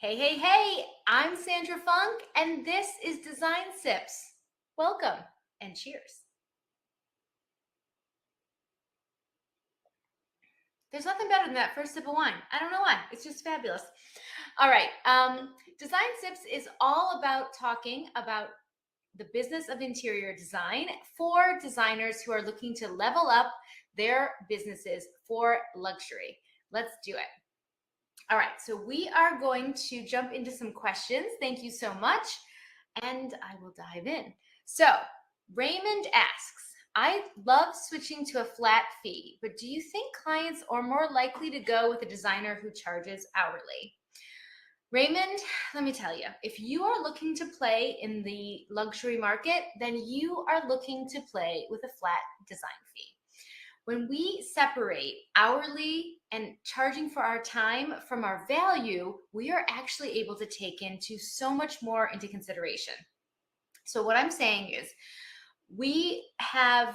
Hey, hey, hey, I'm Sandra Funk, and this is Design Sips. Welcome and cheers. There's nothing better than that first sip of wine. I don't know why. It's just fabulous. All right. Design Sips is all about talking about the business of interior design for designers who are looking to level up their businesses for luxury. Let's do it. All right, so we are going to jump into some questions. Thank you so much. And I will dive in. So, Raymond asks, I love switching to a flat fee, but do you think clients are more likely to go with a designer who charges hourly? Raymond, let me tell you, if you are looking to play in the luxury market, then you are looking to play with a flat design fee. When we separate hourly and charging for our time from our value, we are actually able to take into so much more into consideration. So what I'm saying is we have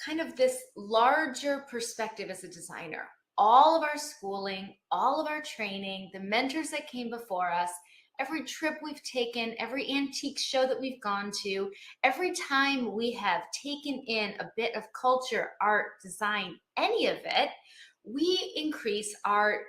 kind of this larger perspective as a designer. All of our schooling, all of our training, the mentors that came before us, every trip we've taken, every antique show that we've gone to, every time we have taken in a bit of culture, art, design, any of it, we increase our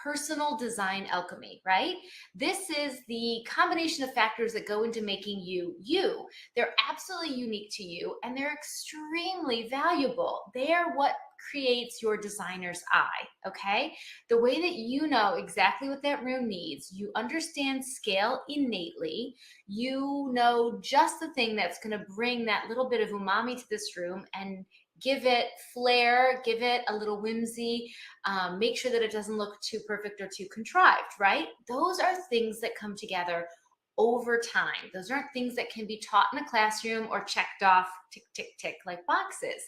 personal design alchemy, right? This is the combination of factors that go into making you you. They're absolutely unique to you and they're extremely valuable. They are what creates your designer's eye, okay? The way that you know exactly what that room needs, you understand scale innately, you know just the thing that's going to bring that little bit of umami to this room and give it flair, give it a little whimsy, make sure that it doesn't look too perfect or too contrived, right? Those are things that come together over time. Those aren't things that can be taught in a classroom or checked off tick, tick, tick like boxes.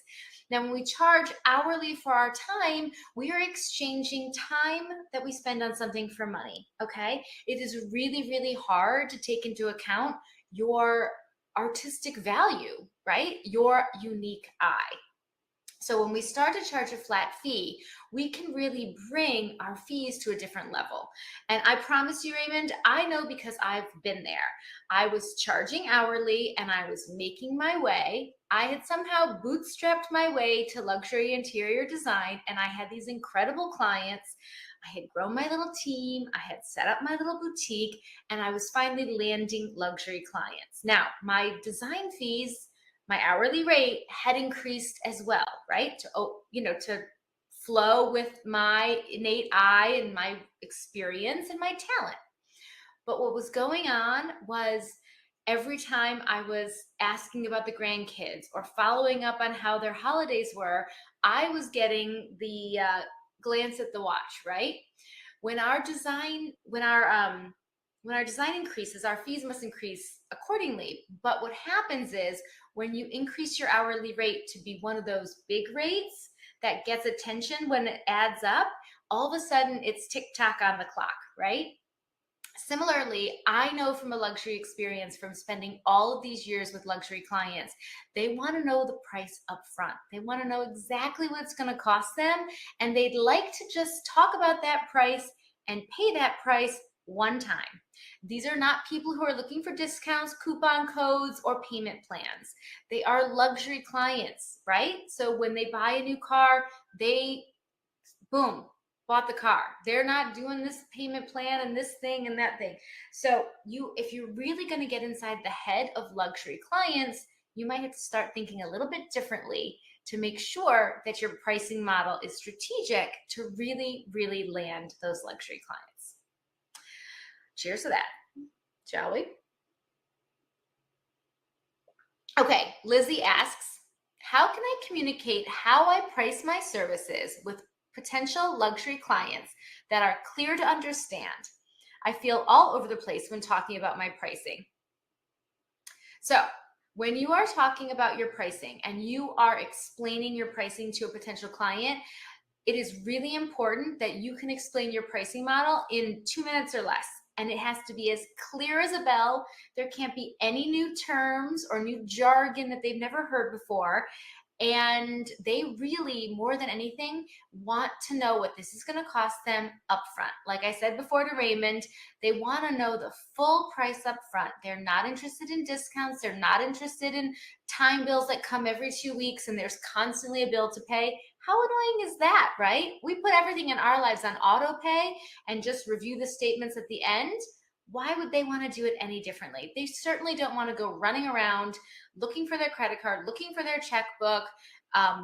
Now, when we charge hourly for our time, we are exchanging time that we spend on something for money, okay? It is really, really hard to take into account your artistic value, right? Your unique eye. So when we start to charge a flat fee, we can really bring our fees to a different level. And I promise you, Raymond, I know because I've been there. I was charging hourly and I was making my way. I had somehow bootstrapped my way to luxury interior design, and I had these incredible clients. I had grown my little team, I had set up my little boutique, and I was finally landing luxury clients. Now, my design fees, my hourly rate had increased as well, right? To flow with my innate eye and my experience and my talent. But what was going on was every time I was asking about the grandkids or following up on how their holidays were, I was getting the glance at the watch, right? When our design, when our design increases, our fees must increase accordingly. But what happens is when you increase your hourly rate to be one of those big rates that gets attention when it adds up, all of a sudden it's tick tock on the clock, right? Similarly, I know from a luxury experience from spending all of these years with luxury clients, they want to know the price up front. They want to know exactly what it's going to cost them, and they'd like to just talk about that price and pay that price one time. These are not people who are looking for discounts, coupon codes, or payment plans. They are luxury clients, right? So when they buy a new car, they, boom, bought the car. They're not doing this payment plan and this thing and that thing. So if you're really going to get inside the head of luxury clients, you might have to start thinking a little bit differently to make sure that your pricing model is strategic to really, really land those luxury clients. Cheers to that, shall we? Okay, Lizzie asks, how can I communicate how I price my services with potential luxury clients that are clear to understand? I feel all over the place when talking about my pricing. So when you are talking about your pricing and you are explaining your pricing to a potential client, it is really important that you can explain your pricing model in 2 minutes or less. And it has to be as clear as a bell. There can't be any new terms or new jargon that they've never heard before. And they really, more than anything, want to know what this is going to cost them upfront. Like I said before to Raymond, they want to know the full price upfront. They're not interested in discounts. They're not interested in time bills that come every 2 weeks and there's constantly a bill to pay. How annoying is that, right? We put everything in our lives on auto pay and just review the statements at the end. Why would they want to do it any differently? They certainly don't want to go running around looking for their credit card, looking for their checkbook,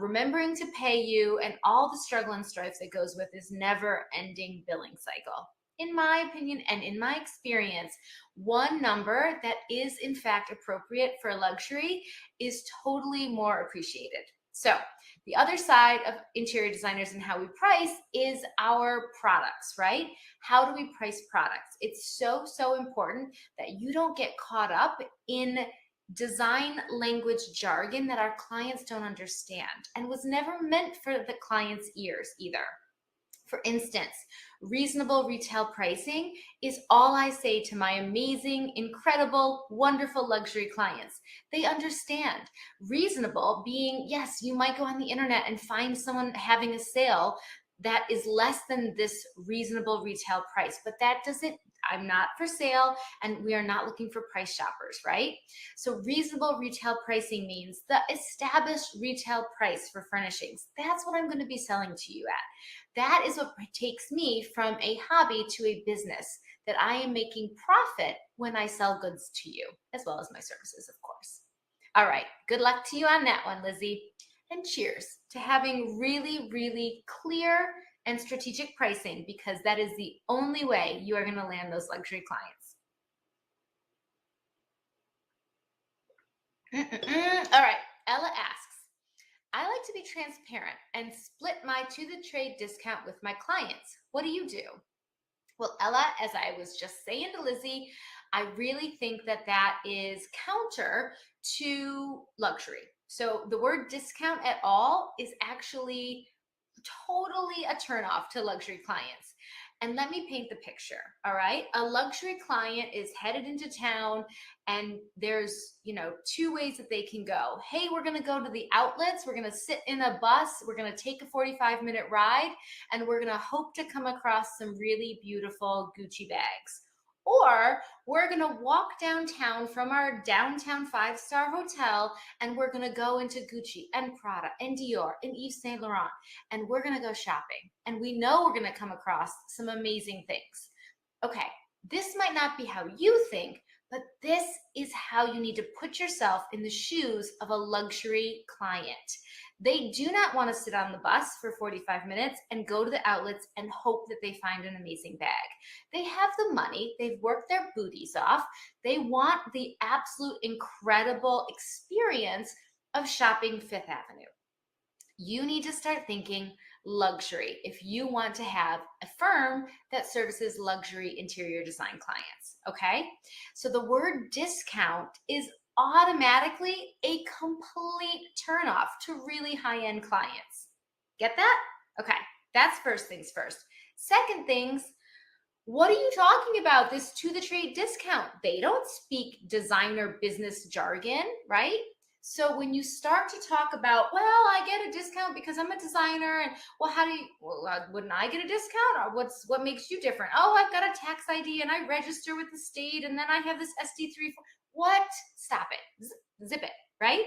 remembering to pay you, and all the struggle and strife that goes with this never-ending billing cycle. In my opinion and in my experience, one number that is in fact appropriate for luxury is totally more appreciated. So the other side of interior designers and how we price is our products, right? How do we price products? It's so, so important that you don't get caught up in design language jargon that our clients don't understand and was never meant for the client's ears either. For instance, reasonable retail pricing is all I say to my amazing, incredible, wonderful luxury clients. They understand. Reasonable being, yes, you might go on the internet and find someone having a sale that is less than this reasonable retail price, but that doesn't, I'm not for sale and we are not looking for price shoppers, right? So reasonable retail pricing means the established retail price for furnishings. That's what I'm going to be selling to you at. That is what takes me from a hobby to a business, that I am making profit when I sell goods to you, as well as my services, of course. All right, good luck to you on that one, Lizzie. And cheers to having really, really clear and strategic pricing, because that is the only way you are going to land those luxury clients. All right, Ella asks, I like to be transparent and split my to the trade discount with my clients. What do you do? Well, Ella, as I was just saying to Lizzie, I really think that that is counter to luxury. So the word discount at all is actually totally a turnoff to luxury clients. And let me paint the picture, all right? A luxury client is headed into town and there's, two ways that they can go. Hey, we're gonna go to the outlets, we're gonna sit in a bus, we're gonna take a 45-minute ride, and we're gonna hope to come across some really beautiful Gucci bags. Or we're gonna walk downtown from our downtown 5-star hotel and we're gonna go into Gucci and Prada and Dior and Yves Saint Laurent and we're gonna go shopping. And we know we're gonna come across some amazing things. Okay, this might not be how you think, but this is how you need to put yourself in the shoes of a luxury client. They do not want to sit on the bus for 45 minutes and go to the outlets and hope that they find an amazing bag. They have the money, they've worked their booties off, they want the absolute incredible experience of shopping Fifth Avenue. You need to start thinking luxury if you want to have a firm that services luxury interior design clients, okay? So the word discount is automatically a complete turnoff to really high-end clients. Get that? Okay, that's first things first. Second things, what are you talking about? This to the trade discount. They don't speak designer business jargon, right? So when you start to talk about, well, I get a discount because I'm a designer, and well, wouldn't I get a discount? Or what makes you different? Oh, I've got a tax ID and I register with the state, and then I have this SD3. What? Stop it. Zip it, right?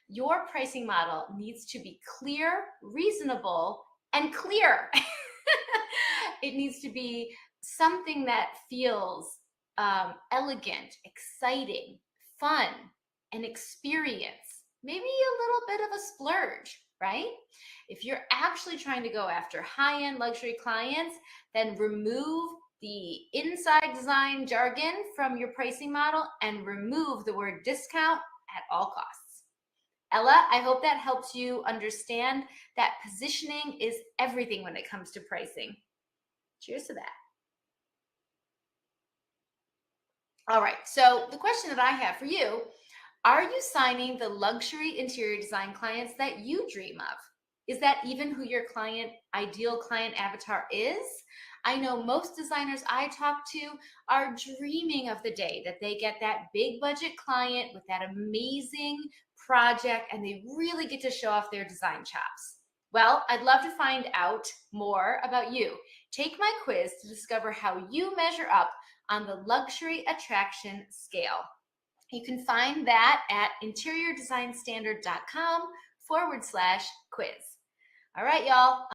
Your pricing model needs to be clear, reasonable, and clear. It needs to be something that feels elegant, exciting, fun, an experience, maybe a little bit of a splurge, right? If you're actually trying to go after high-end luxury clients, then remove the inside design jargon from your pricing model and remove the word discount at all costs. Ella, I hope that helps you understand that positioning is everything when it comes to pricing. Cheers to that. All right, so the question that I have for you, are you signing the luxury interior design clients that you dream of? Is that even who your ideal client avatar is? I know most designers I talk to are dreaming of the day that they get that big budget client with that amazing project, and they really get to show off their design chops. Well, I'd love to find out more about you. Take my quiz to discover how you measure up on the luxury attraction scale. You can find that at interiordesignstandard.com/quiz. All right, y'all.